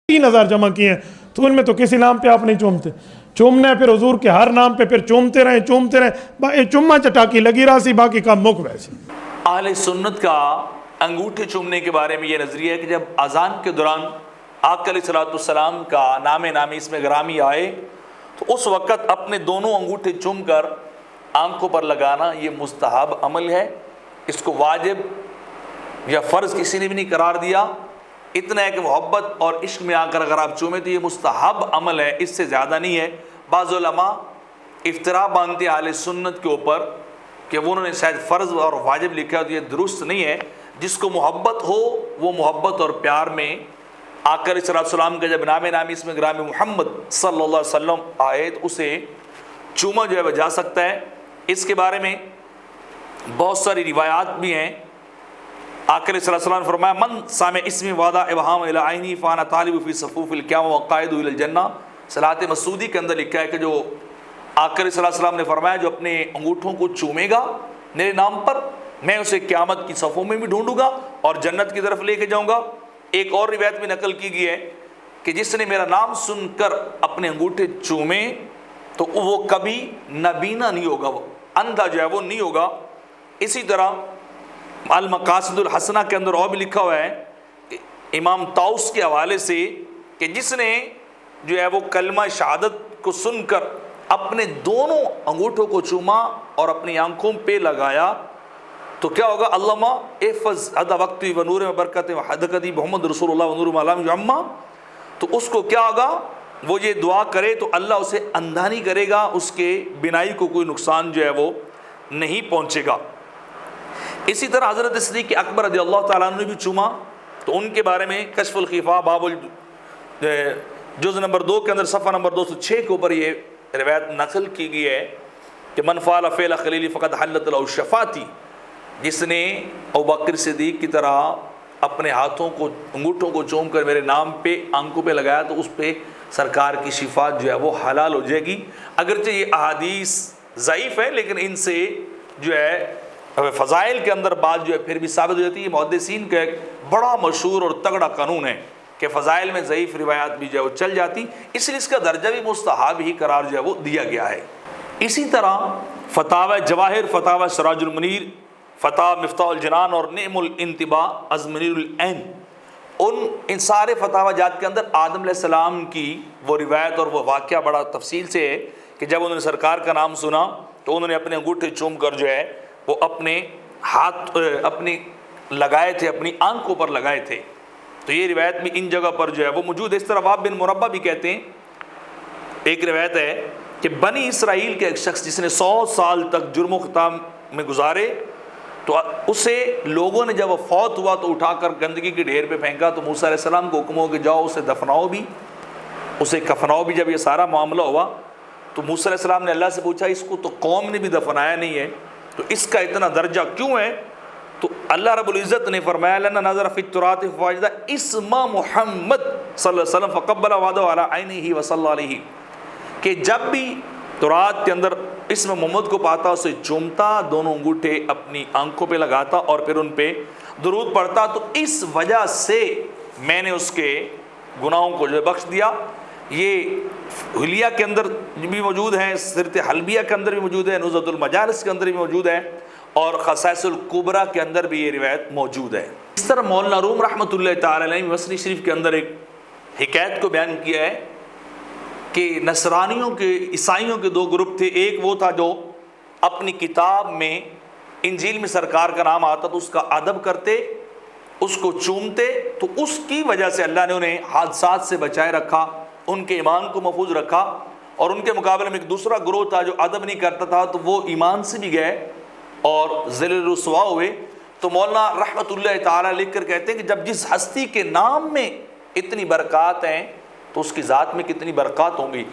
3,000 जमा किए हैं, तो उनमें तो किसी नाम पे आप नहीं चूमते। चूमना है फिर हुजूर के हर नाम पे फिर चूमते रहें, चुम्मा चटाकी लगी रासी, बाकी काम मुक वैसे। अहले सुन्नत का अंगूठे चूमने के बारे में ये नज़रिया है कि जब अजान के दौरान आका अलैहिस्सलाम का नामे नामी इसमें ग्रामी आए तो उस वक़्त अपने दोनों अंगूठे चूम कर आंखों पर लगाना ये मुस्तहब अमल है। इसको वाजिब या फ़र्ज़ किसी ने भी नहीं करार दिया। इतना है कि मोहब्बत और इश्क में आकर अगर आप चूमें तो ये मुस्तहब अमल है, इससे ज़्यादा नहीं है। बाज़ उलमा इफ्तरा बांधते हैं अहले सुन्नत के ऊपर कि वो उन्होंने शायद फ़र्ज़ और वाजिब लिखा है, तो ये दुरुस्त नहीं है। जिसको मोहब्बत हो वो मोहब्बत और प्यार में आका अलैहिस्सलाम का जब नामे नामी इसमें ग्राम मोहम्मद सल्लल्लाहु अलैहि वसल्लम आए तो उसे चूमा जो है वह जा सकता है। इसके बारे में बहुत सारी रिवायात भी हैं। आका अलैहिस्सलाम ने फरमाया मन सामे इसमें वादा इबहाम इला आइनी फ़ाना तालिबु फ़ी सफ़ूफ़िल क़ियाम व क़ाइदु इलल जन्ना। सलात मसूदी के अंदर लिखा है कि जो आका अलैहिस्सलाम ने फरमाया जो अपने अंगूठों को चूमेगा मेरे नाम पर, मैं उसे क़यामत की सफ़ों में भी ढूंढूंगा और जन्नत की तरफ लेके जाऊंगा। एक और रिवायत में नकल की गई है कि जिसने मेरा नाम सुनकर अपने अंगूठे चूमे तो वो कभी नबीना नहीं होगा, वो अंधा जो है वो नहीं होगा। इसी तरह अल मकासिदुल हसना के अंदर और भी लिखा हुआ है इमाम ताउस के हवाले से कि जिसने जो है वो कलमा शहादत को सुनकर अपने दोनों अंगूठों को चूमा और अपनी आंखों पे लगाया तो क्या होगा, अल्लामा एफ़ज़ अदा वक्ती व नूर में बरकत व हदकती मोहम्मद रसूलुल्लाह व नूर मालाम जम्मा। तो उसको क्या होगा, वो ये दुआ करे तो अल्लाह उसे अंधा नहीं करेगा, उसके बिनाई को कोई नुकसान जो है वो नहीं पहुँचेगा। इसी तरह हज़रत सिद्दीक़ अकबर रज़ियल्लाहु ताला अन्हु ने भी चूमा, तो उनके बारे में कश्फ़ुल ख़िफ़ा बाबुल जुज़ नंबर 2 के अंदर सफ़ा नंबर 206 के ऊपर ये रिवायत नकल की गई है कि मन फ़अल फ़िअल ख़लीली फ़क़द हल्लत लहु शफ़ाती। जिसने अबू बकर सिद्दीक़ की तरह अपने हाथों को अंगूठों को चूम कर मेरे नाम पे आंखों पे लगाया तो उस पर सरकार की शिफा जो है वो हलाल हो जाएगी। अगरचे ये अहादीस ज़ईफ़ है लेकिन इनसे जो है फ़ज़ाइल के अंदर बात जो है फिर भी साबित हो जाती है। मुहद्दिसीन का एक बड़ा मशहूर और तगड़ा कानून है कि फ़ज़ाइल में ज़ईफ़ रिवायात भी जो है वो चल जाती, इसलिए इसका दर्जा भी मुस्तहब ही करार जो है वो दिया गया है। इसी तरह फ़तावा जवाहिर, फ़तावा सिराजुल मुनीर, फ़तावा मिफ्ताहुल जनान और नेमुल इंतिबा अज़मुनीरुल ऐन, इन सारे फ़तावा जात के अंदर आदम अलैहिस्सलाम की वो रिवायत और वो वाक़या बड़ा तफसील से है कि जब उन्होंने सरकार का नाम सुना तो उन्होंने अपने अंगूठे चूम कर जो है वो अपने हाथ अपनी लगाए थे, अपनी आंखों पर लगाए थे। तो ये रिवायत भी इन जगह पर जो है वो मौजूद है। इस तरह वाब बिन मुरब्बा भी कहते हैं, एक रिवायत है कि बनी इसराइल के एक शख्स जिसने 100 साल तक जुर्म ख़ताम में गुजारे तो उसे लोगों ने जब फौत हुआ तो उठाकर गंदगी के ढेर पे फेंका तो मूसा अलैहिस्सलाम को हुक्म हो कि जाओ उसे दफनाओ भी, उसे कफनाओ भी। जब ये सारा मामला हुआ तो मूसा अलैहिस्सलाम ने अल्लाह से पूछा इसको तो कौम ने भी दफनाया नहीं है, तो इसका इतना दर्जा क्यों है? तो अल्लाह रब्बुल इज़्ज़त ने फरमाया लना नज़र फ़ी तुरात फ़वाजदा इस्मा मुहम्मद सल्लल्लाहु अलैहि वसल्लम फ़क़ब्बल वादा अला ऐनिही व सल्ला अलैहि, कि जब भी तुरात के अंदर इसमें मोहम्मद को पाता उसे चूमता, दोनों अंगूठे अपनी आंखों पे लगाता और फिर उन पे दुरूद पढ़ता, तो इस वजह से मैंने उसके गुनाहों को जो बख्श दिया। ये हुलिया के अंदर भी मौजूद है, सिरत हलबिया के अंदर भी मौजूद है, नुज़हतुल मजालिस के अंदर भी मौजूद है और ख़साइसुल कुबरा के अंदर भी ये रिवायत मौजूद है। इस तरह मौलाना रूम रहमतुल्लाह तआला अलैहि मसनी शरीफ के अंदर एक हिकायत को बयान किया है कि नसरानियों के ईसाइयों के 2 ग्रुप थे। एक वो था जो अपनी किताब में इंजील में सरकार का नाम आता तो उसका अदब करते, उसको चूमते, तो उसकी वजह से अल्लाह ने उन्हें हादसात से बचाए रखा, उनके ईमान को महफूज रखा। और उनके मुकाबले में एक दूसरा ग्रोह था जो अदब नहीं करता था तो वो ईमान से भी गए और ज़िल रुसवा हुए। तो मौलाना रहमतुल्लाह ताला लिख कर कहते हैं कि जब जिस हस्ती के नाम में इतनी बरक़ात हैं तो उसकी ज़ात में कितनी बरक़ात होंगी।